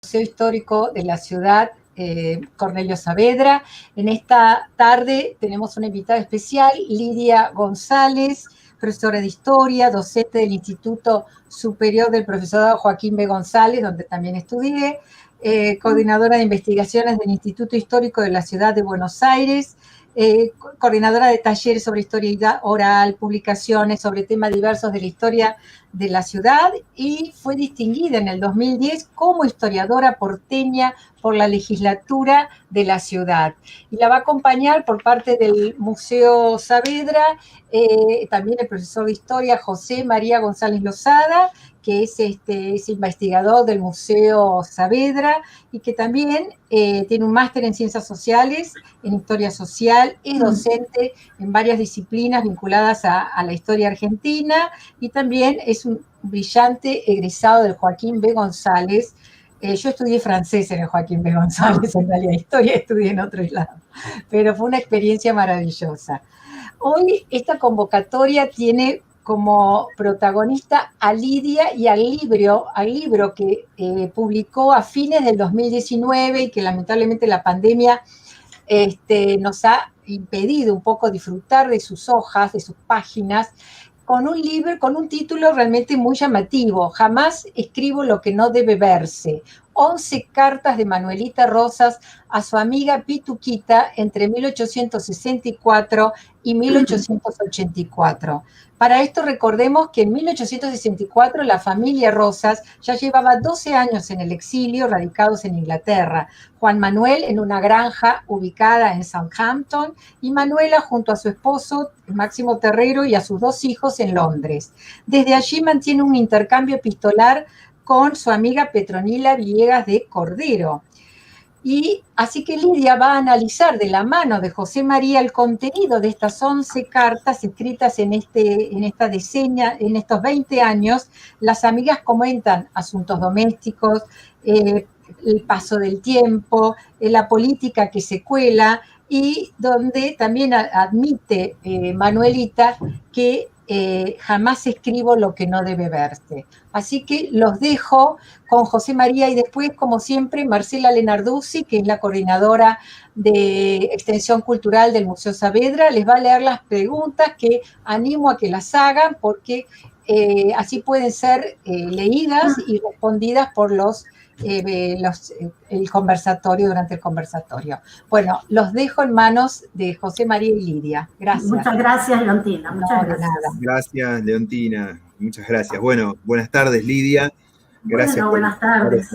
Museo Histórico de la ciudad, Cornelio Saavedra. En esta tarde tenemos una invitada especial, Lidia González, profesora de Historia, docente del Instituto Superior del Profesorado Joaquín B. González, donde también estudié, coordinadora de investigaciones del Instituto Histórico de la Ciudad de Buenos Aires, coordinadora de talleres sobre historia oral, publicaciones sobre temas diversos de la historia de la ciudad, y fue distinguida en el 2010 como historiadora porteña por la legislatura de la ciudad. Y la va a acompañar por parte del Museo Saavedra también el profesor de historia José María González Lozada, que es investigador del Museo Saavedra y que también tiene un máster en Ciencias Sociales, en Historia Social, es docente en varias disciplinas vinculadas a la historia argentina y también es un brillante egresado del Joaquín B. González. Yo estudié francés en el Joaquín B. González, en realidad historia estudié en otro lado, pero fue una experiencia maravillosa. Hoy esta convocatoria tiene como protagonista a Lidia y al libro que publicó a fines del 2019 y que lamentablemente la pandemia nos ha impedido un poco disfrutar de sus hojas, de sus páginas, con un libro, con un título realmente muy llamativo: Jamás escribo lo que no debe verse. 11 cartas de Manuelita Rosas a su amiga Pituquita entre 1864 y 1884. Para esto recordemos que en 1864 la familia Rosas ya llevaba 12 años en el exilio, radicados en Inglaterra. Juan Manuel en una granja ubicada en Southampton y Manuela junto a su esposo Máximo Terrero y a sus 2 hijos en Londres. Desde allí mantiene un intercambio epistolar con su amiga Petronila Villegas de Cordero. Y así que Lidia va a analizar de la mano de José María el contenido de estas 11 cartas escritas en esta decena, en estos 20 años. Las amigas comentan asuntos domésticos, el paso del tiempo, la política que se cuela, y donde también admite Manuelita que jamás escribo lo que no debe verse. Así que los dejo con José María y después, como siempre, Marcela Lenarduzzi, que es la coordinadora de Extensión Cultural del Museo Saavedra, les va a leer las preguntas que animo a que las hagan porque así pueden ser leídas y respondidas por el conversatorio, durante el conversatorio. Bueno, los dejo en manos de José María y Lidia. Gracias. Muchas gracias, Leontina. Muchas gracias. Gracias, Leontina. Muchas gracias. Bueno, buenas tardes, Lidia. Gracias por buenas tardes.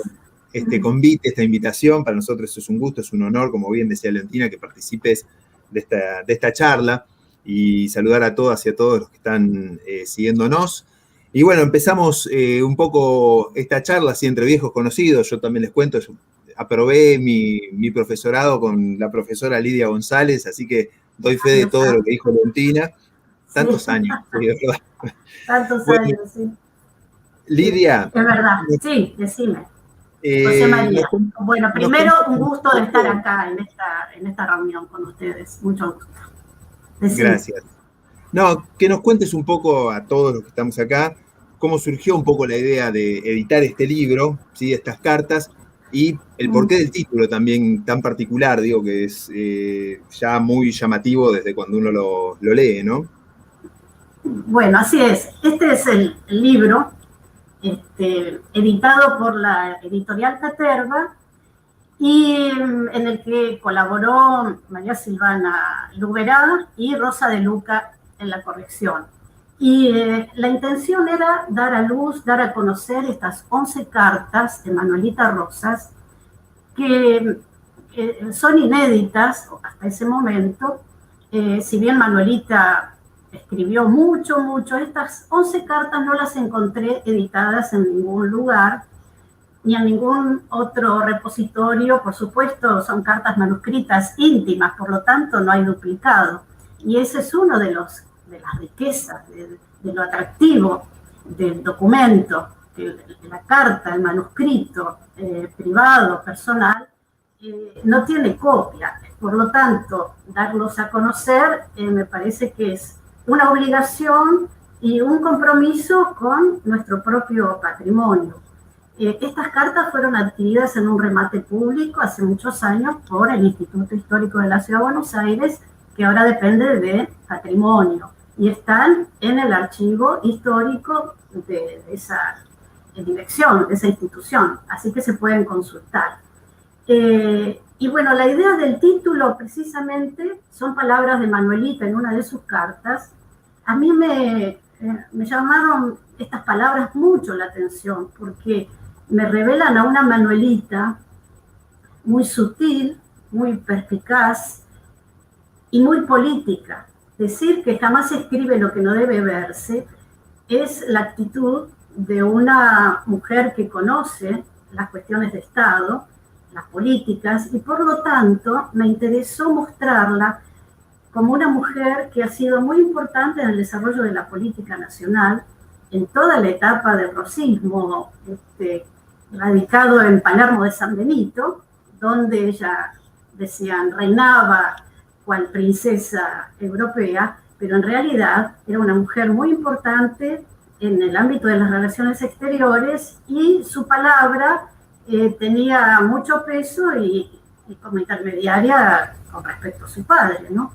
Este convite, esta invitación. Para nosotros es un gusto, es un honor, como bien decía Leontina, que participes de esta charla, y saludar a todas y a todos los que están siguiéndonos. Y bueno, empezamos un poco esta charla así entre viejos conocidos. Yo también les cuento, yo aprobé mi profesorado con la profesora Lidia González, así que doy fe de todo lo que dijo Leontina. Tantos años, sí, de verdad. Tantos años, sí. Lidia. Es verdad, sí, decime. José María. Bueno, primero un gusto de estar acá en esta reunión con ustedes. Mucho gusto. Decime. Gracias. No, que nos cuentes un poco a todos los que estamos acá cómo surgió un poco la idea de editar este libro, ¿sí? Estas cartas, y el porqué del título también tan particular, digo, que es ya muy llamativo desde cuando uno lo lee, ¿no? Bueno, así es. Este es el libro editado por la editorial Caterva y en el que colaboró María Silvana Luberá y Rosa de Luca en la corrección. Y la intención era dar a luz, dar a conocer estas 11 cartas de Manuelita Rosas, que son inéditas hasta ese momento. Si bien Manuelita escribió mucho, estas 11 cartas no las encontré editadas en ningún lugar, ni en ningún otro repositorio. Por supuesto, son cartas manuscritas íntimas, por lo tanto no hay duplicado. Y ese es uno de las riquezas, de lo atractivo del documento, de la carta, el manuscrito privado, personal, no tiene copia. Por lo tanto, darlos a conocer me parece que es una obligación y un compromiso con nuestro propio patrimonio. Estas cartas fueron adquiridas en un remate público hace muchos años por el Instituto Histórico de la Ciudad de Buenos Aires, que ahora depende de Patrimonio, y están en el archivo histórico de esa dirección, de esa institución, así que se pueden consultar. Y bueno, la idea del título precisamente son palabras de Manuelita en una de sus cartas. A mí me llamaron estas palabras mucho la atención, porque me revelan a una Manuelita muy sutil, muy perspicaz y muy política. Decir que jamás escribe lo que no debe verse es la actitud de una mujer que conoce las cuestiones de Estado, las políticas, y por lo tanto me interesó mostrarla como una mujer que ha sido muy importante en el desarrollo de la política nacional en toda la etapa del rosismo, radicado en Palermo de San Benito, donde ella, decían, reinaba cual princesa europea, pero en realidad era una mujer muy importante en el ámbito de las relaciones exteriores, y su palabra tenía mucho peso y como intermediaria con respecto a su padre, ¿no?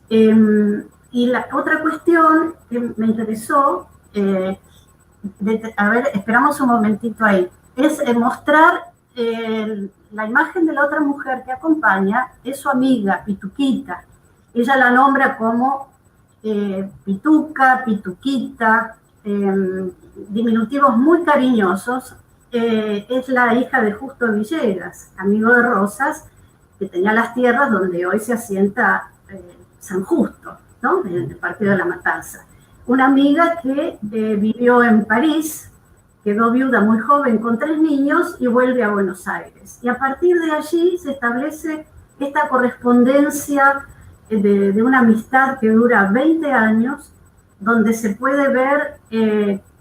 Y la otra cuestión que me interesó, a ver, esperamos un momentito ahí, es mostrar la imagen de la otra mujer que acompaña, es su amiga, Pituquita. Ella la nombra como Pituca, Pituquita, diminutivos muy cariñosos. Es la hija de Justo Villegas, amigo de Rosas, que tenía las tierras donde hoy se asienta San Justo, ¿no? El partido de la Matanza. Una amiga que vivió en París, quedó viuda muy joven con 3 niños y vuelve a Buenos Aires. Y a partir de allí se establece esta correspondencia de una amistad que dura 20 años, donde se puede ver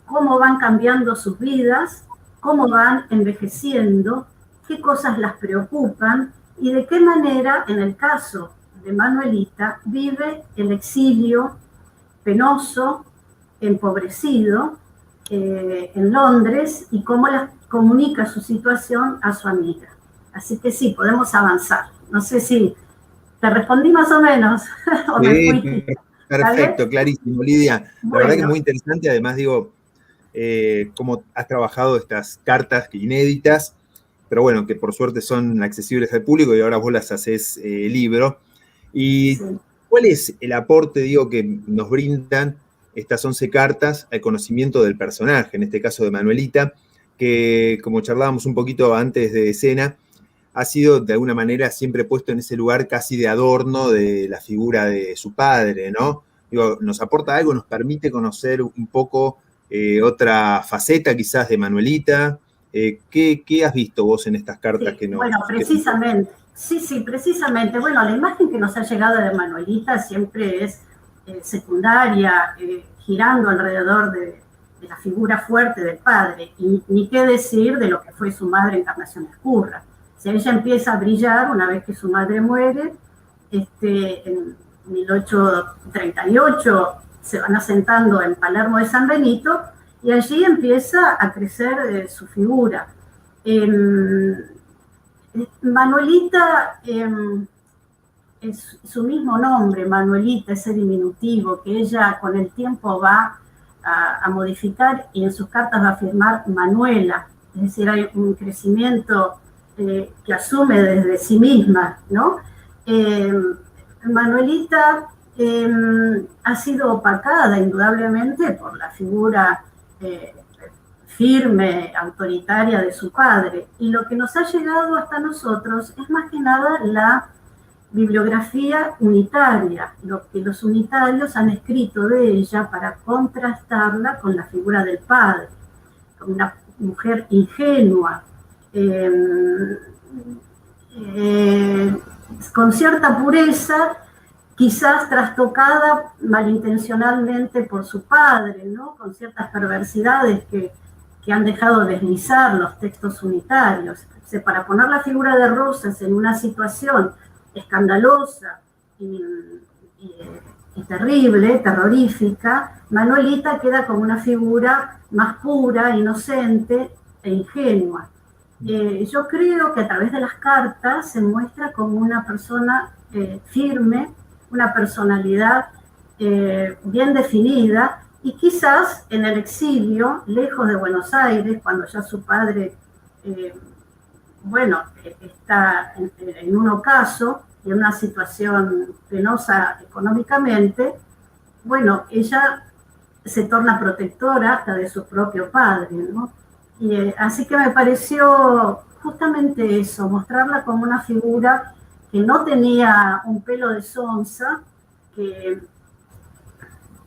cómo van cambiando sus vidas, cómo van envejeciendo, qué cosas las preocupan y de qué manera, en el caso de Manuelita, vive el exilio penoso, empobrecido, en Londres, y cómo les comunica su situación a su amiga. Así que sí, podemos avanzar. No sé si te respondí más o menos. O sí, perfecto, clarísimo, Lidia. La Bueno. verdad que es muy interesante, además digo, cómo has trabajado estas cartas inéditas, pero bueno, que por suerte son accesibles al público y ahora vos las haces libro. ¿Y sí, cuál es el aporte, digo, que nos brindan estas 11 cartas al conocimiento del personaje, en este caso de Manuelita, que, como charlábamos un poquito antes de escena, ha sido de alguna manera siempre puesto en ese lugar casi de adorno de la figura de su padre, ¿no? Digo, nos aporta algo, nos permite conocer un poco otra faceta quizás de Manuelita. ¿Qué has visto vos en estas cartas sí, que nos... Bueno, precisamente, sí, precisamente. Bueno, la imagen que nos ha llegado de Manuelita siempre es secundaria, girando alrededor de la figura fuerte del padre, y ni qué decir de lo que fue su madre, Encarnación Ezcurra. Si ella empieza a brillar una vez que su madre muere, en 1838 se van asentando en Palermo de San Benito, y allí empieza a crecer su figura. Manuelita es su mismo nombre, Manuelita, ese diminutivo que ella con el tiempo va a modificar, y en sus cartas va a afirmar Manuela, es decir, hay un crecimiento que asume desde sí misma, ¿no? Manuelita ha sido opacada indudablemente por la figura firme, autoritaria de su padre, y lo que nos ha llegado hasta nosotros es más que nada la bibliografía unitaria, lo que los unitarios han escrito de ella para contrastarla con la figura del padre, como una mujer ingenua, con cierta pureza, quizás trastocada malintencionalmente por su padre, ¿no? Con ciertas perversidades que han dejado deslizar los textos unitarios. O sea, para poner la figura de Rosas en una situación escandalosa y terrible, terrorífica, Manuelita queda como una figura más pura, inocente, e ingenua. Yo creo que a través de las cartas se muestra como una persona firme, una personalidad bien definida, y quizás en el exilio, lejos de Buenos Aires, cuando ya su padre, está en un ocaso y en una situación penosa económicamente, bueno, ella se torna protectora hasta de su propio padre, ¿no? Y así que me pareció justamente eso, mostrarla como una figura que no tenía un pelo de sonza,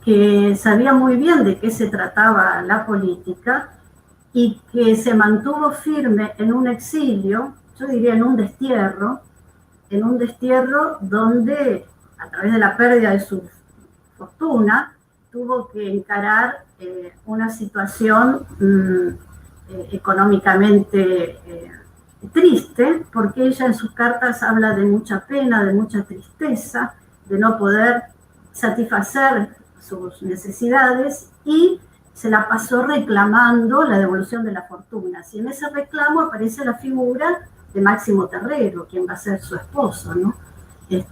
que sabía muy bien de qué se trataba la política y que se mantuvo firme en un exilio, yo diría en un destierro donde a través de la pérdida de su fortuna tuvo que encarar una situación económicamente triste, porque ella en sus cartas habla de mucha pena, de mucha tristeza, de no poder satisfacer sus necesidades, y se la pasó reclamando la devolución de las fortunas. Y en ese reclamo aparece la figura de Máximo Terrero, quien va a ser su esposo, ¿no?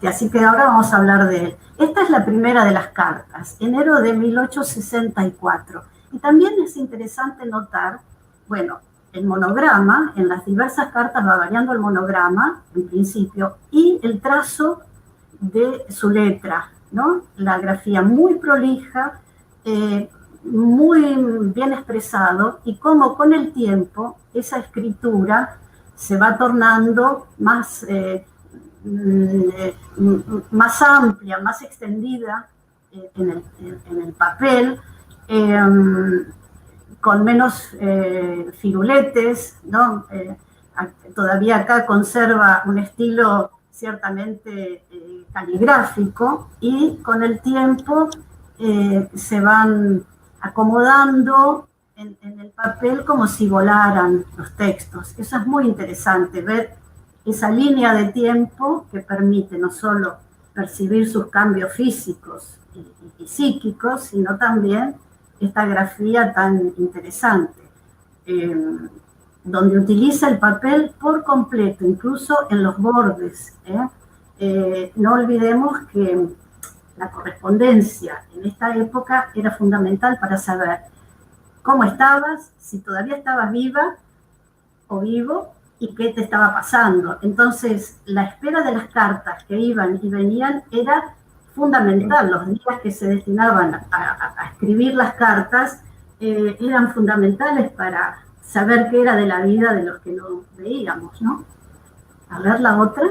Así que ahora vamos a hablar de él. Esta es la primera de las cartas, enero de 1864. Y también es interesante notar, bueno, el monograma, en las diversas cartas va variando el monograma, en principio, y el trazo de su letra, ¿no? La grafía muy prolija, muy bien expresado, y cómo con el tiempo esa escritura se va tornando más amplia, más extendida en el papel, con menos firuletes, ¿no? Todavía acá conserva un estilo ciertamente caligráfico, y con el tiempo se van acomodando en el papel como si volaran los textos. Eso es muy interesante, ver esa línea de tiempo que permite no solo percibir sus cambios físicos y psíquicos, sino también esta grafía tan interesante, donde utiliza el papel por completo, incluso en los bordes. No olvidemos que la correspondencia en esta época era fundamental para saber cómo estabas, si todavía estabas viva o vivo, y qué te estaba pasando. Entonces, la espera de las cartas que iban y venían era fundamental. Los días que se destinaban a escribir las cartas eran fundamentales para saber qué era de la vida de los que no veíamos, ¿no? A ver la otra.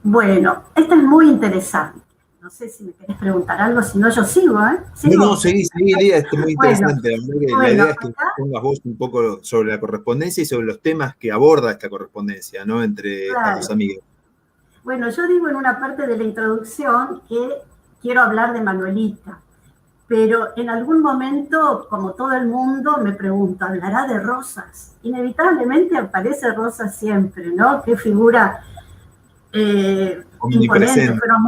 Bueno, esta es muy interesante. No sé si me querés preguntar algo, si no yo sigo, ¿eh? ¿Sigo? No, seguí, Lía, es muy interesante. La idea es que pongas vos un poco sobre la correspondencia y sobre los temas que aborda esta correspondencia, ¿no? Entre estas dos amigas. Bueno, yo digo en una parte de la introducción que quiero hablar de Manuelita, pero en algún momento, como todo el mundo, me pregunto, ¿hablará de Rosas? Inevitablemente aparece Rosas siempre, ¿no? Qué figura imponente, fueron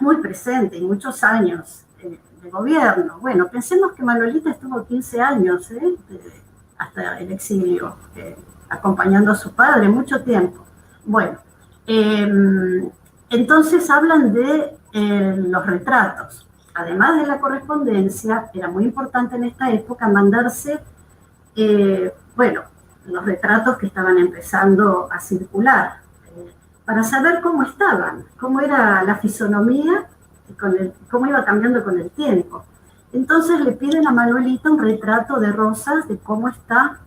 muy presente, y muchos años de gobierno. Bueno, pensemos que Manuelita estuvo 15 años hasta el exilio, acompañando a su padre, mucho tiempo. Bueno, entonces hablan de los retratos. Además de la correspondencia, era muy importante en esta época mandarse, los retratos que estaban empezando a circular, para saber cómo estaban, cómo era la fisonomía, cómo iba cambiando con el tiempo. Entonces le piden a Manuelita un retrato de Rosas, de cómo está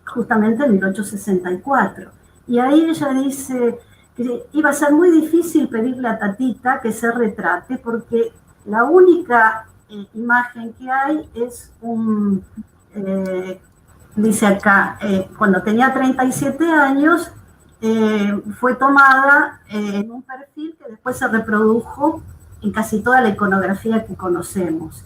justamente en 1864. Y ahí ella dice que iba a ser muy difícil pedirle a Tatita que se retrate, porque la única imagen que hay es dice acá, cuando tenía 37 años, fue tomada en un perfil que después se reprodujo en casi toda la iconografía que conocemos.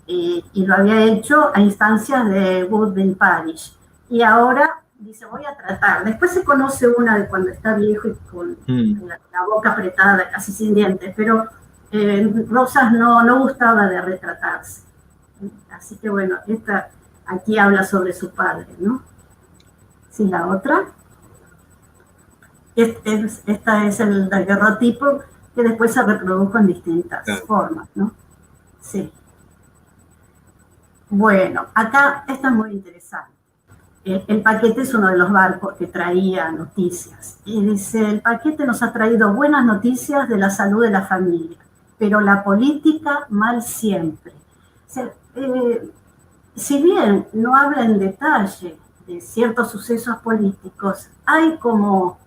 Y lo había hecho a instancias de Woodbine Parish. Y ahora dice, voy a tratar. Después se conoce una de cuando está viejo y con la boca apretada, casi sin dientes, pero Rosas no gustaba de retratarse. Así que bueno, aquí habla sobre su padre, ¿no? Sí, la otra. Esta es el daguerrotipo que después se reprodujo en distintas formas, ¿no? Sí. Bueno, acá esto es muy interesante. El paquete es uno de los barcos que traía noticias. Y dice, el paquete nos ha traído buenas noticias de la salud de la familia, pero la política mal siempre. O sea, si bien no habla en detalle de ciertos sucesos políticos, hay como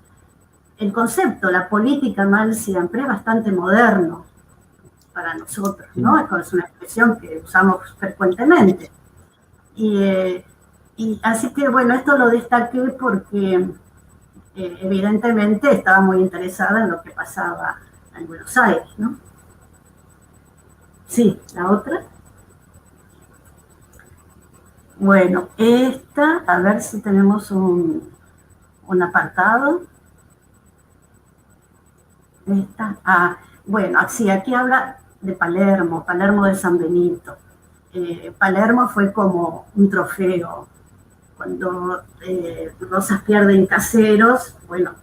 el concepto, la política mal siempre, es bastante moderno para nosotros, ¿no? Es una expresión que usamos frecuentemente. Y así que, bueno, esto lo destaqué porque evidentemente estaba muy interesada en lo que pasaba en Buenos Aires, ¿no? Sí, la otra. Bueno, esta, a ver si tenemos un apartado. Bueno, sí, aquí habla de Palermo de San Benito. Palermo fue como un trofeo. Cuando Rosas pierde en Caseros, bueno,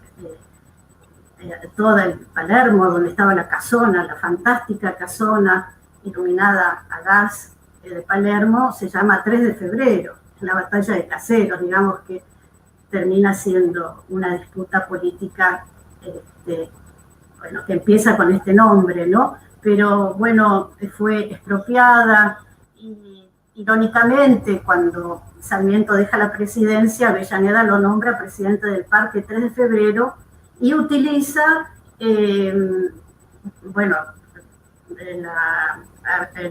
todo el Palermo, donde estaba la casona, la fantástica casona iluminada a gas de Palermo, se llama 3 de febrero, la batalla de Caseros, digamos que termina siendo una disputa política, bueno, que empieza con este nombre, ¿no? Pero bueno, fue expropiada y irónicamente cuando Sarmiento deja la presidencia, Avellaneda lo nombra presidente del Parque 3 de febrero y utiliza, bueno,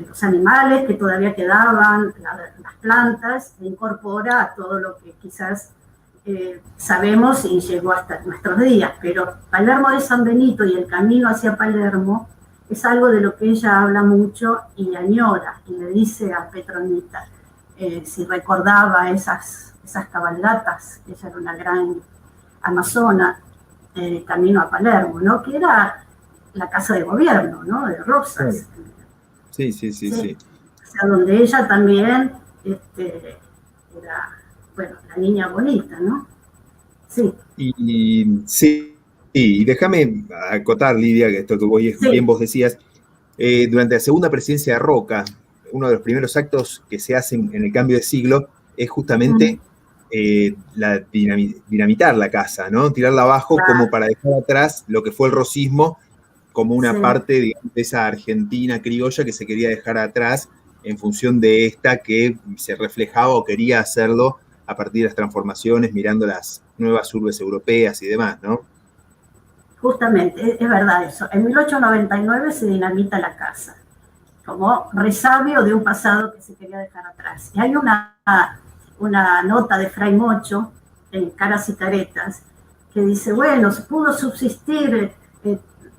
los animales que todavía quedaban, las plantas, e incorpora a todo lo que quizás sabemos y llegó hasta nuestros días. Pero Palermo de San Benito y el camino hacia Palermo es algo de lo que ella habla mucho y añora, y le dice a Petronita, si recordaba esas cabalgatas, ella era una gran amazona, camino a Palermo, ¿no? Que era la casa de gobierno, ¿no? De Rosas. Sí. O sea, donde ella también era, bueno, la niña bonita, ¿no? Sí. Y déjame acotar, Lidia, que esto que bien vos decías, durante la segunda presidencia de Roca, uno de los primeros actos que se hacen en el cambio de siglo es justamente dinamitar la casa, ¿no? Tirarla abajo como para dejar atrás lo que fue el rosismo, como una parte, digamos, de esa Argentina criolla que se quería dejar atrás en función de esta que se reflejaba o quería hacerlo a partir de las transformaciones, mirando las nuevas urbes europeas y demás, ¿no? Justamente, es verdad eso. En 1899 se dinamita la casa, como resabio de un pasado que se quería dejar atrás. Y hay una nota de Fray Mocho, en Caras y Caretas, que dice, bueno, se pudo subsistir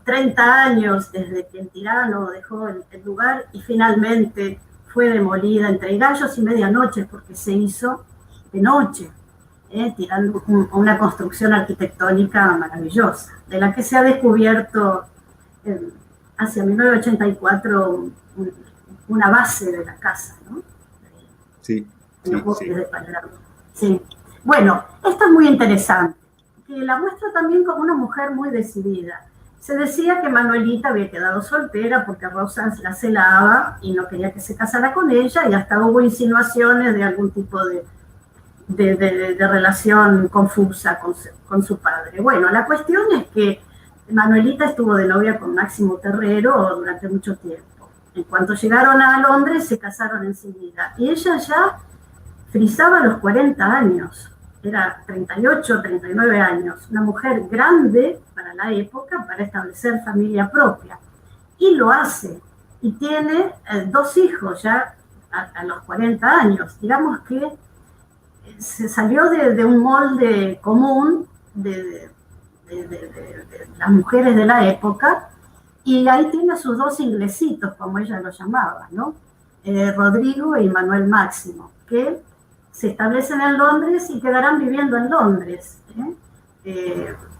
30 años desde que el tirano dejó el lugar y finalmente fue demolida entre gallos y medianoche porque se hizo de noche, tirando una construcción arquitectónica maravillosa, de la que se ha descubierto hacia 1984 una base de la casa, ¿no? Sí. Sí. Bueno, esto es muy interesante, que la muestra también como una mujer muy decidida. Se decía que Manuelita había quedado soltera porque Rosas la celaba y no quería que se casara con ella, y hasta hubo insinuaciones de algún tipo de relación confusa con su padre. Bueno, la cuestión es que Manuelita estuvo de novia con Máximo Terrero durante mucho tiempo. En cuanto llegaron a Londres, se casaron enseguida. Y ella ya frisaba los 40 años. Era 38, 39 años. Una mujer grande para la época, para establecer familia propia. Y lo hace. Y tiene 2 hijos ya a los 40 años. Digamos que se salió de un molde común de las mujeres de la época, y ahí tiene a sus 2 inglesitos, como ella los llamaba, ¿no? Rodrigo y Manuel Máximo, que se establecen en Londres y quedarán viviendo en Londres.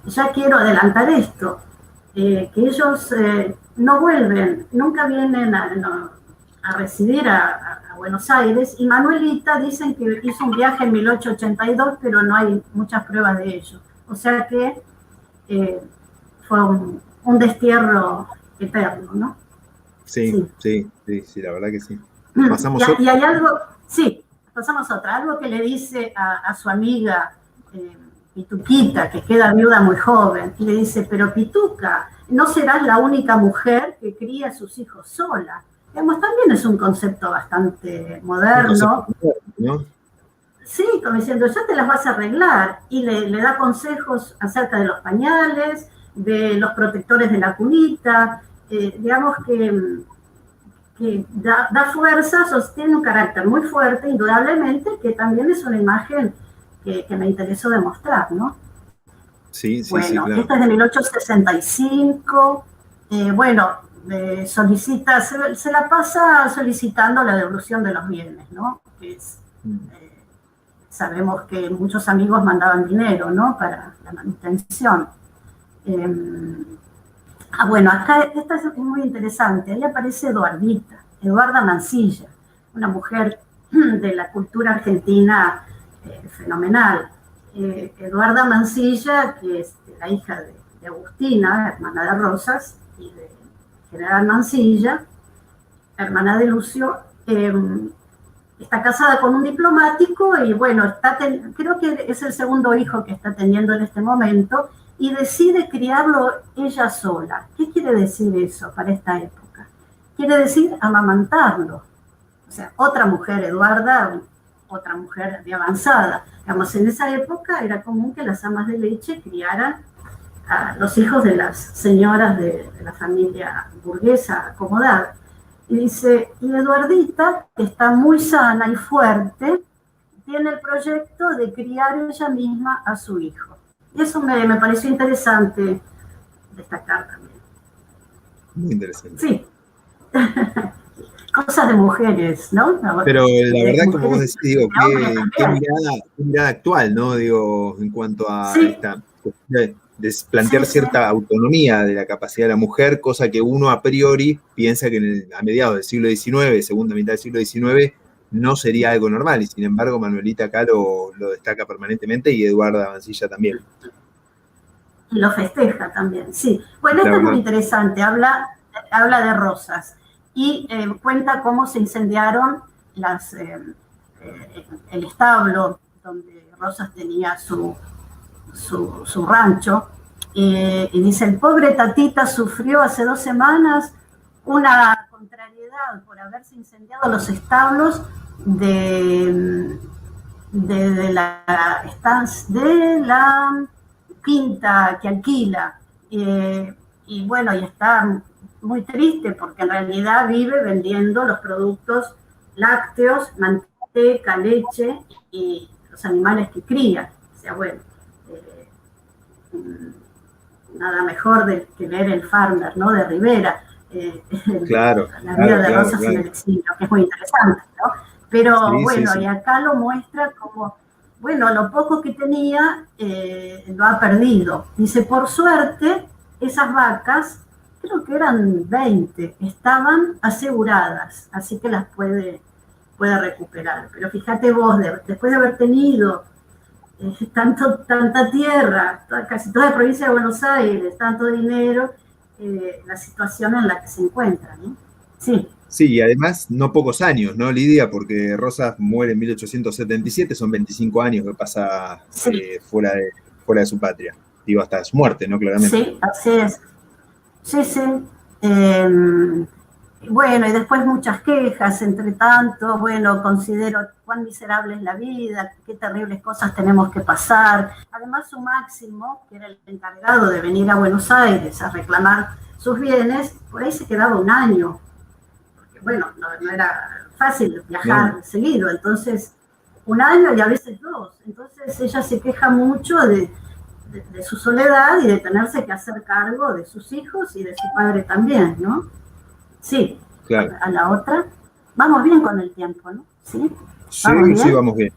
Ya quiero adelantar esto, que ellos no vuelven, nunca vienen a residir a Buenos Aires, y Manuelita dicen que hizo un viaje en 1882, pero no hay muchas pruebas de ello. O sea que fue un destierro eterno, ¿no? Sí, la verdad que sí. Pasamos y hay algo, sí, pasamos a otra, algo que le dice a su amiga Pituquita, que queda viuda muy joven, y le dice, pero Pituca, no serás la única mujer que cría a sus hijos sola. Digamos, también es un concepto bastante moderno. ¿No? Sí, como diciendo, ya te las vas a arreglar. Y le da consejos acerca de los pañales, de los protectores de la cunita. Digamos que da fuerza, sostiene un carácter muy fuerte, indudablemente, que también es una imagen que me interesó demostrar, ¿no? Sí, bueno, claro. Esta es de 1865. Solicita, se la pasa solicitando la devolución de los bienes, ¿no? Que es, sabemos que muchos amigos mandaban dinero, ¿no? Para la manutención. Acá esta es muy interesante. Ahí aparece Eduarda Mansilla, una mujer de la cultura argentina fenomenal. Eduarda Mansilla, que es la hija de Agustina, hermana de Rosas, y de General Mansilla, hermana de Lucio, está casada con un diplomático y creo que es el segundo hijo que está teniendo en este momento y decide criarlo ella sola. ¿Qué quiere decir eso para esta época? Quiere decir amamantarlo. O sea, otra mujer, Eduarda, otra mujer de avanzada. Digamos, en esa época era común que las amas de leche criaran a los hijos de las señoras de la familia burguesa acomodada. Y dice, y Eduardita, que está muy sana y fuerte, tiene el proyecto de criar ella misma a su hijo. Y eso me pareció interesante destacar también. Muy interesante. Sí. Cosas de mujeres, ¿no? Pero la verdad, como vos decís, digo, qué mirada actual, ¿no? Digo, en cuanto a esta cuestión de plantear cierta autonomía de la capacidad de la mujer, cosa que uno a priori piensa que a mediados del siglo XIX, segunda mitad del siglo XIX, no sería algo normal, y sin embargo Manuelita acá lo destaca permanentemente, y Eduarda Mansilla también. Y lo festeja también, sí. Bueno, esto es muy interesante, habla de Rosas, y cuenta cómo se incendiaron el establo donde Rosas tenía su rancho, y dice, el pobre Tatita sufrió hace 2 semanas una contrariedad por haberse incendiado los establos de la quinta que alquila, y está muy triste porque en realidad vive vendiendo los productos lácteos, manteca, leche y los animales que cría. O sea, nada mejor que ver el Farmer, ¿no? De Rivera. Claro. La vida de Rosas en el exilio, que es muy interesante, ¿no? Pero y acá lo muestra como, lo poco que tenía lo ha perdido. Dice, por suerte, esas vacas, creo que eran 20, estaban aseguradas, así que las puede recuperar. Pero fíjate vos, después de haber tenido tanta tierra, casi toda la provincia de Buenos Aires, tanto dinero, la situación en la que se encuentra, ¿no? Sí. Sí, y además no pocos años, ¿no, Lidia? Porque Rosas muere en 1877, son 25 años que pasa fuera de su patria. Digo, hasta su muerte, ¿no? Claramente. Sí, así es. Sí. Y después muchas quejas, entre tanto, considero cuán miserable es la vida, qué terribles cosas tenemos que pasar. Además, su Máximo, que era el encargado de venir a Buenos Aires a reclamar sus bienes, por ahí se quedaba 1 año. Porque, no era fácil viajar seguido, entonces 1 año y a veces 2. Entonces ella se queja mucho de su soledad y de tenerse que hacer cargo de sus hijos y de su padre también, ¿no? Sí, claro. A la otra. Vamos bien con el tiempo, ¿no? Sí, vamos bien.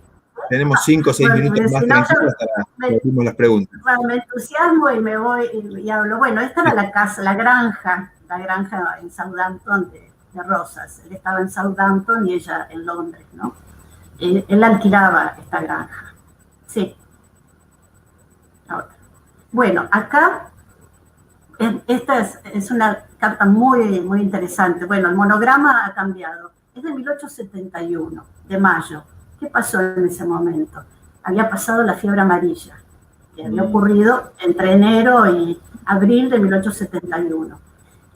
Tenemos 5 o 6 minutos más tranquilos para hacer las preguntas. Me entusiasmo y me voy y hablo. Esta era la casa, la granja en Southampton de Rosas. Él estaba en Southampton y ella en Londres, ¿no? Él alquilaba esta granja. Sí. Ahora. Bueno, acá, esta es una carta muy, muy interesante. Bueno, el monograma ha cambiado. Es de 1871, de mayo. ¿Qué pasó en ese momento? Había pasado la fiebre amarilla, que había ocurrido entre enero y abril de 1871.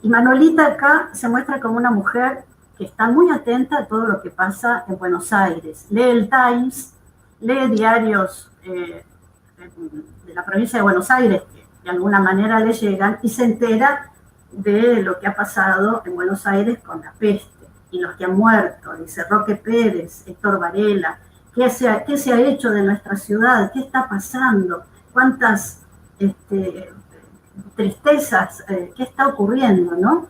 Y Manuelita acá se muestra como una mujer que está muy atenta a todo lo que pasa en Buenos Aires. Lee el Times, lee diarios de la provincia de Buenos Aires, que de alguna manera le llegan, y se entera de lo que ha pasado en Buenos Aires con la peste y los que han muerto. Dice Roque Pérez, Héctor Varela, ¿qué se ha hecho de nuestra ciudad? ¿Qué está pasando? ¿Cuántas tristezas? ¿Qué está ocurriendo, no?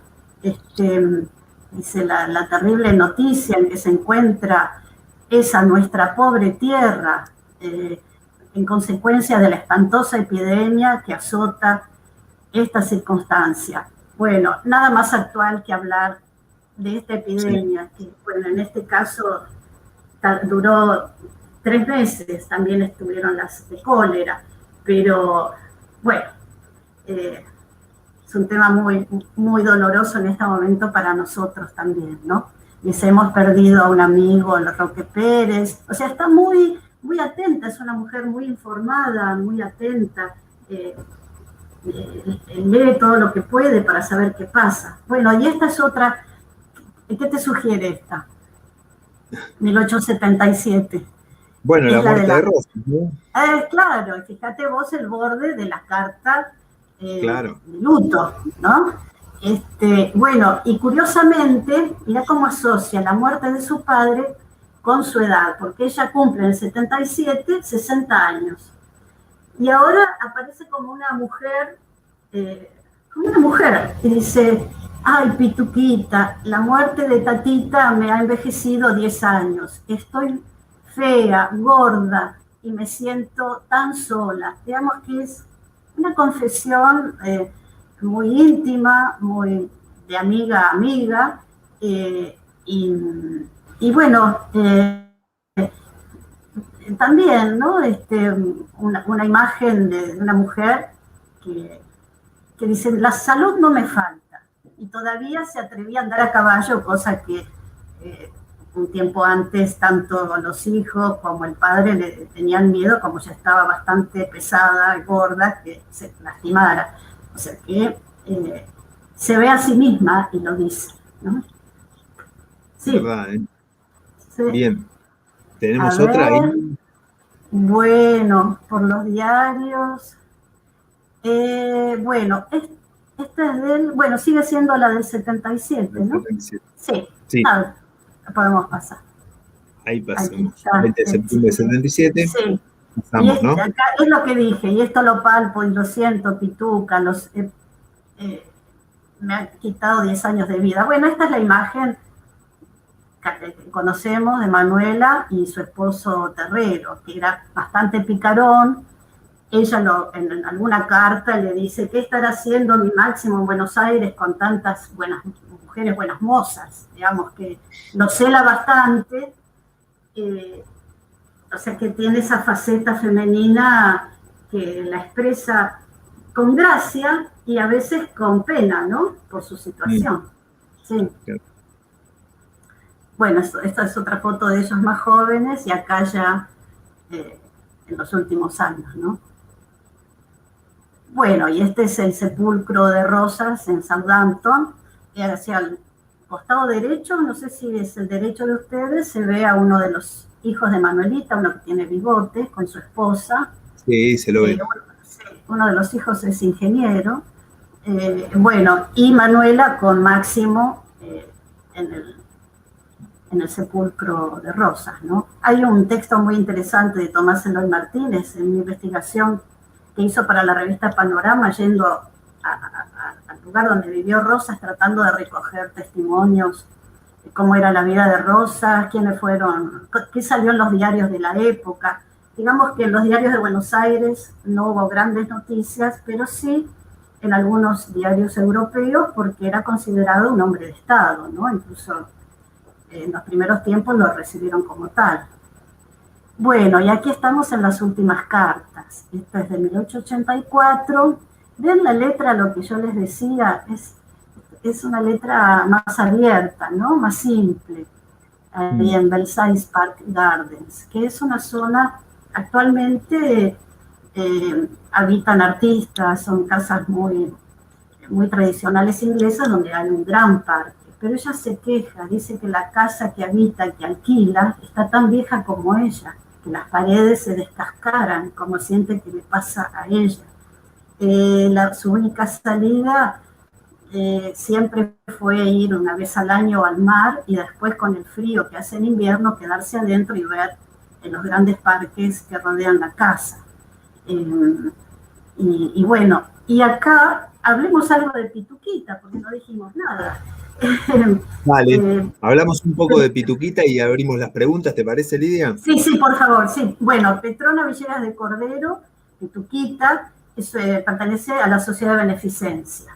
Dice la terrible noticia en que se encuentra esa nuestra pobre tierra, en consecuencia de la espantosa epidemia que azota esta circunstancia. Bueno, nada más actual que hablar de esta epidemia, sí, que bueno, en este caso duró 3 meses, también estuvieron las de cólera, pero bueno, es un tema muy, muy doloroso en este momento para nosotros también, ¿no? Hemos perdido a un amigo, el Roque Pérez, o sea, está muy, muy atenta, es una mujer muy informada, muy atenta, lee todo lo que puede para saber qué pasa. Bueno, y esta es otra, ¿qué te sugiere esta? 1877. Bueno, la muerte de Rosas, ¿no? Claro, fíjate vos el borde de la carta claro, de luto, ¿no? Bueno, y curiosamente, mira cómo asocia la muerte de su padre con su edad, porque ella cumple en el 77, 60 años. Y ahora aparece como una mujer, y dice, ay, Pituquita, la muerte de Tatita me ha envejecido 10 años. Estoy fea, gorda y me siento tan sola. Digamos que es una confesión muy íntima, muy de amiga a amiga, y bueno, también, ¿no? Una imagen de una mujer que dice, la salud no me falta, y todavía se atrevía a andar a caballo, cosa que un tiempo antes tanto los hijos como el padre le tenían miedo, como ya estaba bastante pesada y gorda, que se lastimara. O sea que se ve a sí misma y lo dice, ¿no? Sí. ¿Verdad, Sí. Bien. ¿Tenemos otra ahí? Bueno, por los diarios. Bueno, esta es del. Bueno, sigue siendo la del 77, ¿no? 77. Sí. Ah, podemos pasar. Ahí pasamos. 20 de septiembre de 77. Sí. Pasamos, ¿no? Acá es lo que dije, y esto lo palpo y lo siento, Pituca, me han quitado 10 años de vida. Bueno, esta es la imagen que conocemos de Manuela y su esposo Terrero, que era bastante picarón. Ella en alguna carta le dice, ¿qué estará haciendo mi Máximo en Buenos Aires con tantas buenas mujeres, buenas mozas? Digamos que lo cela bastante, o sea que tiene esa faceta femenina que la expresa con gracia y a veces con pena, ¿no? Por su situación. Sí. Bueno, esta es otra foto de ellos más jóvenes y acá ya en los últimos años, ¿no? Bueno, y este es el sepulcro de Rosas en Southampton, y hacia el costado derecho, no sé si es el derecho de ustedes, se ve a uno de los hijos de Manuelita, uno que tiene bigote, con su esposa. Sí, se lo ve. Uno de los hijos es ingeniero. Bueno, y Manuela con Máximo en el sepulcro de Rosas, ¿no? Hay un texto muy interesante de Tomás Eloy Martínez en una investigación que hizo para la revista Panorama, yendo al lugar donde vivió Rosas, tratando de recoger testimonios de cómo era la vida de Rosas, quiénes fueron, qué salió en los diarios de la época. Digamos que en los diarios de Buenos Aires no hubo grandes noticias, pero sí en algunos diarios europeos porque era considerado un hombre de Estado, ¿no? Incluso en los primeros tiempos lo recibieron como tal. Bueno, y aquí estamos en las últimas cartas. Esta es de 1884. Ven la letra, lo que yo les decía, es una letra más abierta, ¿no? Más simple. Ahí en Belsize Park Gardens, que es una zona actualmente habitan artistas, son casas muy, muy tradicionales inglesas donde hay un gran parque. Pero ella se queja, dice que la casa que habita, que alquila, está tan vieja como ella, que las paredes se descascaran, como siente que le pasa a ella. Su única salida siempre fue ir una vez al año al mar y después con el frío que hace en invierno quedarse adentro y ver los grandes parques que rodean la casa. Y bueno, y acá hablemos algo de Pituquita, porque no dijimos nada. Vale, hablamos un poco de Pituquita y abrimos las preguntas, ¿te parece, Lidia? Sí, sí, por favor, sí. Bueno, Petrona Villegas de Cordero, Pituquita, pertenece a la Sociedad de Beneficencia.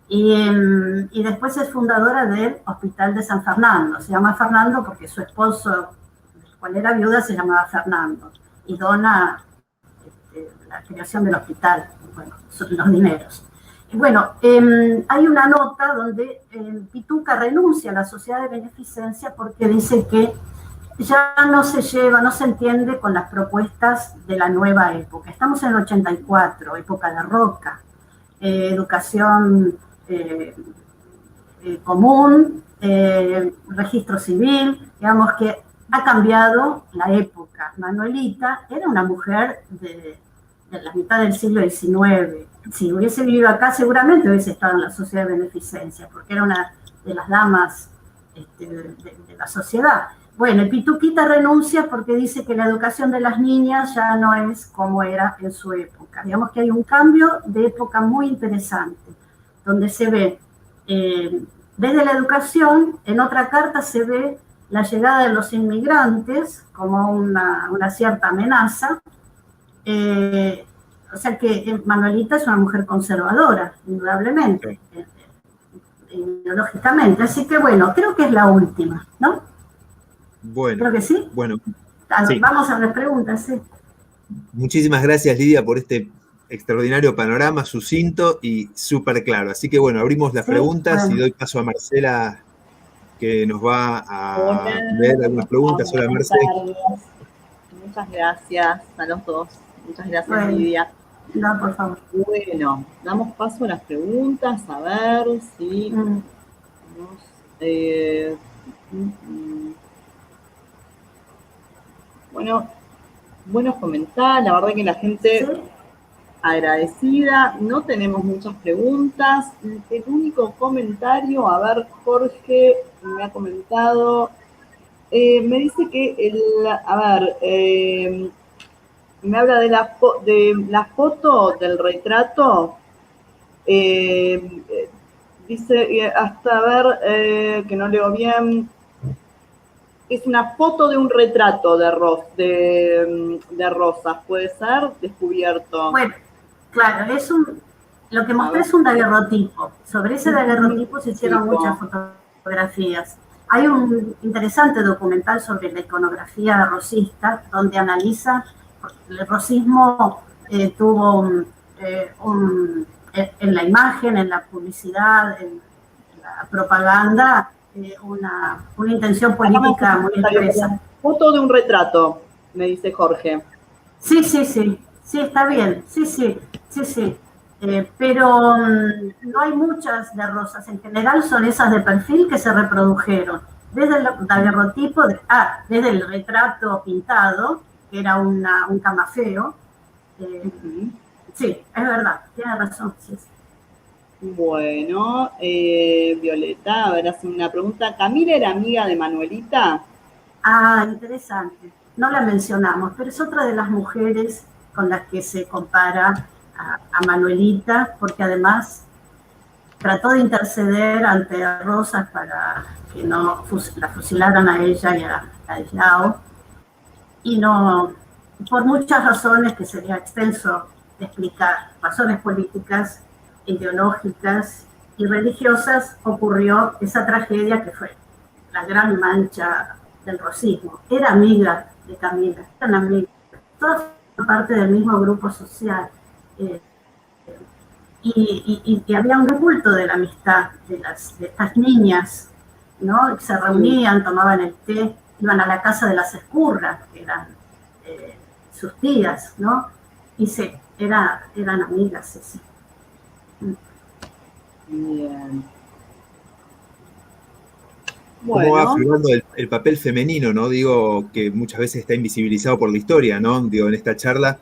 Y después es fundadora del Hospital de San Fernando. Se llama Fernando porque su esposo, del cual era viuda, se llamaba Fernando. Y dona la creación del hospital, bueno, los dineros. Y bueno, hay una nota donde Pituca renuncia a la Sociedad de Beneficencia porque dice que ya no se lleva, no se entiende con las propuestas de la nueva época. Estamos en el 84, época de Roca, educación común, registro civil, digamos que ha cambiado la época. Manuelita era una mujer de la mitad del siglo XIX. Si hubiese vivido acá, seguramente hubiese estado en la Sociedad de Beneficencia, porque era una de las damas de la sociedad. Bueno, el Pituquita renuncia porque dice que la educación de las niñas ya no es como era en su época. Digamos que hay un cambio de época muy interesante, donde se ve, desde la educación, en otra carta se ve la llegada de los inmigrantes como una cierta amenaza. O sea que Manuelita es una mujer conservadora, indudablemente, ideológicamente. Así que bueno, creo que es la última, ¿no? Bueno, creo que sí. Bueno, sí. Vamos a las preguntas, sí. Muchísimas gracias, Lidia, por este extraordinario panorama, sucinto y súper claro. Así que bueno, abrimos las preguntas y doy paso a Marcela, que nos va a leer algunas preguntas. Hola, Marcela. Muchas gracias a los dos. Muchas gracias, Lidia. No, por favor. Bueno, damos paso a las preguntas, a ver si... Bueno, buenos comentarios, la verdad que la gente agradecida. No tenemos muchas preguntas. El único comentario, a ver, Jorge me ha comentado, me dice que me habla de la foto del retrato, dice, hasta ver, que no leo bien, es una foto de un retrato de Rosas, ¿puede ser? Descubierto. Bueno, claro, lo que mostré es un daguerrotipo. Sobre ese daguerrotipo se hicieron muchas fotografías. Hay un interesante documental sobre la iconografía rosista, donde analiza, el rosismo tuvo en la imagen, en la publicidad, en la propaganda, una intención política muy expresa. Foto de un retrato, me dice Jorge. Sí, está bien, sí. Pero no hay muchas de Rosas, en general son esas de perfil que se reprodujeron. Desde el daguerrotipo, desde el retrato pintado, que era un camafeo. Sí, es verdad, tiene razón, sí. Bueno, Violeta, a ver, hace una pregunta. ¿Camila era amiga de Manuelita? Interesante. No la mencionamos, pero es otra de las mujeres con las que se compara a Manuelita, porque además trató de interceder ante Rosas para que no la fusilaran a ella y a Islao. Y no, por muchas razones que sería extenso de explicar, razones políticas, ideológicas y religiosas, ocurrió esa tragedia que fue la gran mancha del rosismo. Era amiga de Camila, eran amigas, todas forman parte del mismo grupo social. Y había un culto de la amistad de estas niñas, ¿no? Se reunían, tomaban el té, iban a la casa de las Escurras, que eran sus tías, ¿no? Y eran amigas, sí. Bien. ¿Cómo va afirmando el papel femenino, ¿no? Digo, que muchas veces está invisibilizado por la historia, ¿no? Digo, en esta charla,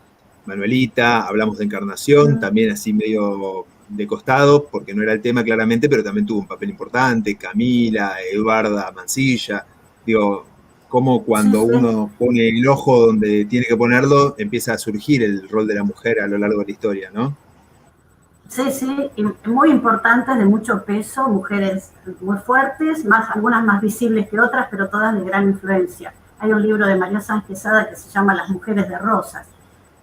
Manuelita, hablamos de Encarnación, también así medio de costado, porque no era el tema claramente, pero también tuvo un papel importante, Camila, Eduarda Mansilla, digo, como cuando uno pone el ojo donde tiene que ponerlo, empieza a surgir el rol de la mujer a lo largo de la historia, ¿no? Sí, sí, muy importantes, de mucho peso, mujeres muy fuertes, algunas más visibles que otras, pero todas de gran influencia. Hay un libro de María Sáenz Quesada que se llama Las mujeres de Rosas.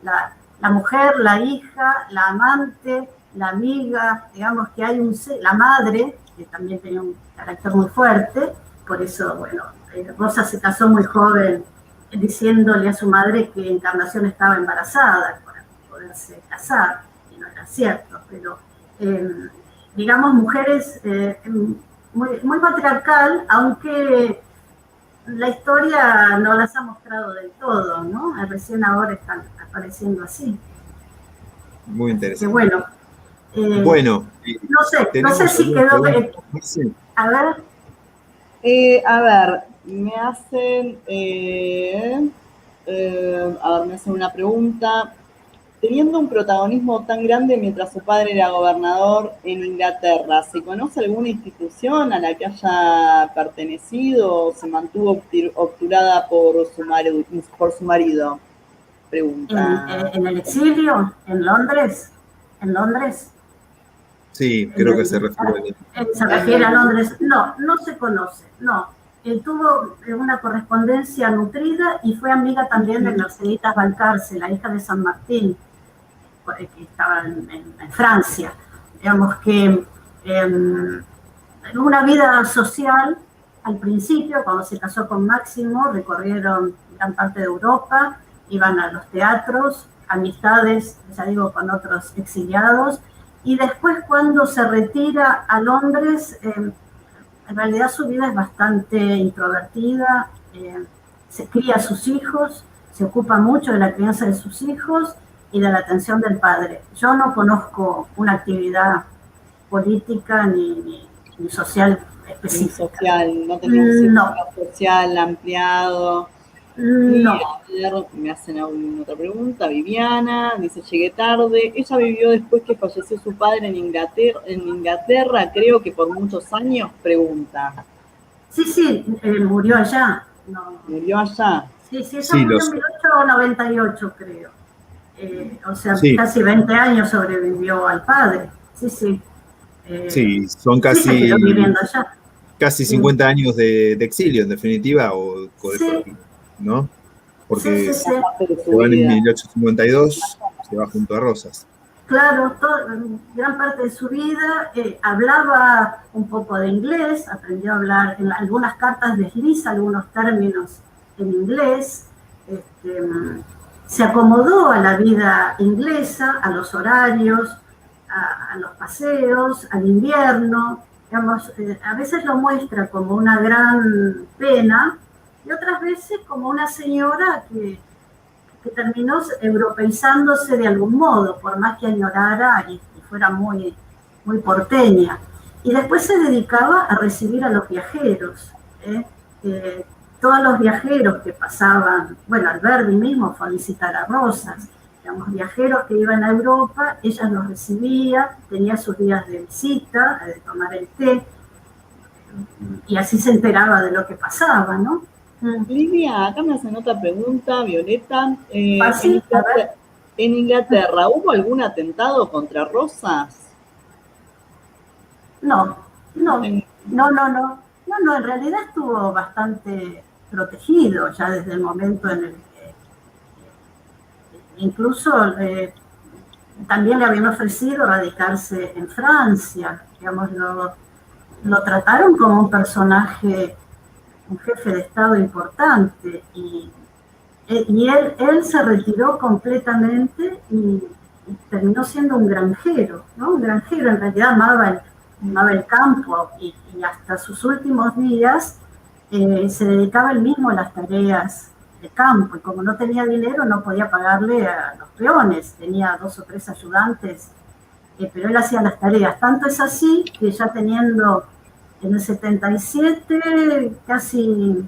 La mujer, la hija, la amante, la amiga, digamos que hay la madre, que también tenía un carácter muy fuerte, por eso, bueno, Rosa se casó muy joven diciéndole a su madre que Encarnación estaba embarazada para poderse casar. No era cierto, pero digamos mujeres muy patriarcal, aunque la historia no las ha mostrado del todo, ¿no? Recién ahora están apareciendo así. Muy interesante. Que bueno, no sé si quedó. A ver, me hacen una pregunta. Teniendo un protagonismo tan grande mientras su padre era gobernador en Inglaterra, ¿se conoce alguna institución a la que haya pertenecido o se mantuvo obturada por su marido? Pregunta. ¿En el exilio? ¿En Londres? ¿En Londres? Sí, creo que se refiere a ¿Se refiere a Londres? No, no se conoce, no. Tuvo una correspondencia nutrida y fue amiga también de Merceditas Valcarce, la hija de San Martín, que estaba en Francia. Digamos que una vida social, al principio, cuando se casó con Máximo, recorrieron gran parte de Europa, iban a los teatros, amistades, ya digo, con otros exiliados, y después cuando se retira a Londres, en realidad su vida es bastante introvertida, se cría a sus hijos, se ocupa mucho de la crianza de sus hijos y de la atención del padre. Yo no conozco una actividad política ni social específica. Ni social, no tenía un círculo social ampliado. No. Y a ver, me hacen otra pregunta. Viviana dice: llegué tarde. Ella vivió después que falleció su padre en Inglaterra, creo que por muchos años. Pregunta. Sí, murió allá. No. ¿Murió allá? Sí, ella murió en 1898, creo. O sea, casi 20 años sobrevivió al padre. Sí. Sí, son casi, se quedó viviendo allá. Casi 50 años de exilio, en definitiva, ¿no? Porque se van en 1852, se va junto a Rosas. Claro, gran parte de su vida hablaba un poco de inglés, aprendió a hablar, en algunas cartas desliza algunos términos en inglés, se acomodó a la vida inglesa, a los horarios, a los paseos, al invierno, digamos, a veces lo muestra como una gran pena y otras veces como una señora que terminó europeizándose de algún modo, por más que añorara y fuera muy, muy porteña. Y después se dedicaba a recibir a los viajeros. Todos los viajeros que pasaban, bueno, Alberdi mismo fue a visitar a Rosas, digamos, viajeros que iban a Europa, ella los recibía, tenía sus días de visita, de tomar el té, y así se enteraba de lo que pasaba, ¿no? Lidia, acá me hacen otra pregunta, Violeta. ¿Sí? ¿En Inglaterra hubo algún atentado contra Rosas? No, en realidad estuvo bastante protegido ya desde el momento en el que incluso también le habían ofrecido radicarse en Francia, digamos, lo trataron como un personaje, un jefe de Estado importante, y él se retiró completamente y terminó siendo un granjero, ¿no? Un granjero, en realidad amaba el campo y hasta sus últimos días se dedicaba él mismo a las tareas de campo, y como no tenía dinero no podía pagarle a los peones, tenía 2 o 3 ayudantes, pero él hacía las tareas. Tanto es así que ya teniendo en el 77 casi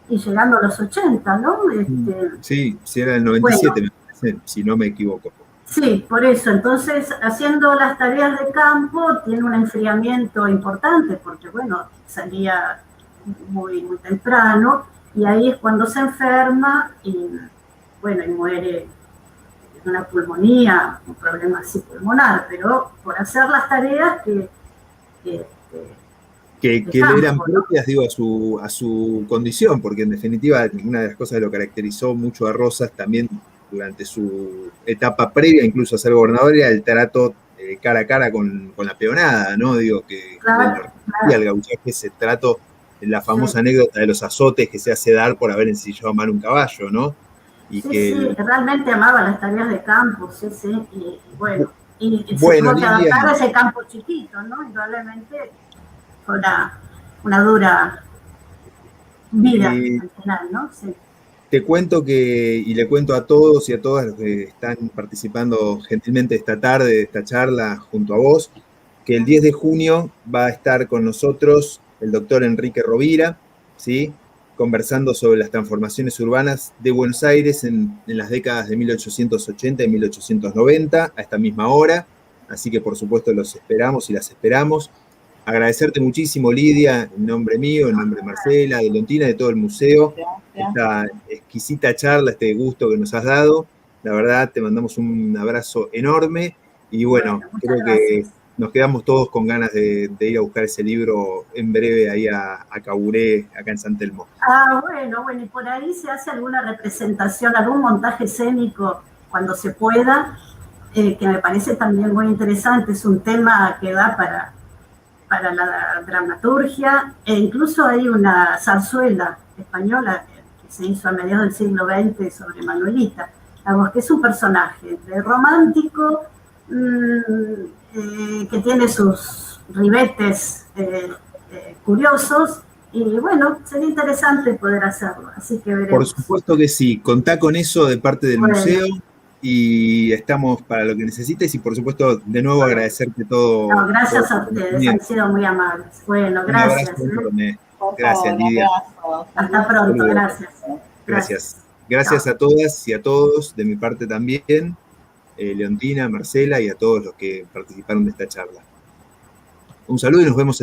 y llegando a los 80, ¿no? Sí, si era el 97, bueno, me parece, si no me equivoco. Sí, por eso. Entonces, haciendo las tareas de campo, tiene un enfriamiento importante, porque, bueno, salía muy, muy temprano, y ahí es cuando se enferma y, bueno, y muere de una pulmonía, un problema así pulmonar, pero por hacer las tareas Que de le eran campo, ¿no? propias, digo, a su condición, porque en definitiva una de las cosas que lo caracterizó mucho a Rosas también durante su etapa previa, incluso a ser gobernador, era el trato cara a cara con la peonada, ¿no? Digo, que Claro, y al claro. gauchaje ese trato, la famosa Sí. anécdota de los azotes que se hace dar por haber ensillado mal un caballo, ¿no? Y Sí, que sí, realmente amaba las tareas de campo, sí, sí, y bueno, y se bueno, tuvo que Lidia, adaptar a ese campo chiquito, ¿no? Indudablemente fue una dura vida eh, al final, ¿no? Sí. te cuento y le cuento a todos y a todas los que están participando gentilmente esta tarde, de esta charla junto a vos, que el 10 de junio va a estar con nosotros el doctor Enrique Rovira, ¿sí? Conversando sobre las transformaciones urbanas de Buenos Aires en las décadas de 1880 y 1890, a esta misma hora. Así que, por supuesto, los esperamos y las esperamos. Agradecerte muchísimo, Lidia, en nombre mío, en nombre de Marcela, de Leontina, de todo el museo, Gracias. esta exquisita charla, este gusto que nos has dado. La verdad, te mandamos un abrazo enorme y bueno, Bueno, muchas creo gracias. que nos quedamos todos con ganas de ir a buscar ese libro en breve ahí a Caburé, acá en San Telmo. Bueno, y por ahí se hace alguna representación, algún montaje escénico cuando se pueda, que me parece también muy interesante, es un tema que da para la dramaturgia, e incluso hay una zarzuela española que se hizo a mediados del siglo XX sobre Manuelita, digamos, que es un personaje entre romántico, que tiene sus ribetes curiosos, y bueno, sería interesante poder hacerlo, así que Por veremos. supuesto que sí, contá con eso de parte del Bueno, museo y estamos para lo que necesites y por supuesto de nuevo bueno. agradecerte todo, No, todo gracias tu a ustedes, han conocimiento. sido muy amables. Bueno, Un abrazo gracias. enorme. Por Gracias, favor, Lidia. abrazo. Hasta pronto, Saludos. gracias. Gracias. Gracias. Gracias Chao. a todas y a todos, de mi parte también, Leontina, Marcela y a todos los que participaron de esta charla. Un saludo y nos vemos el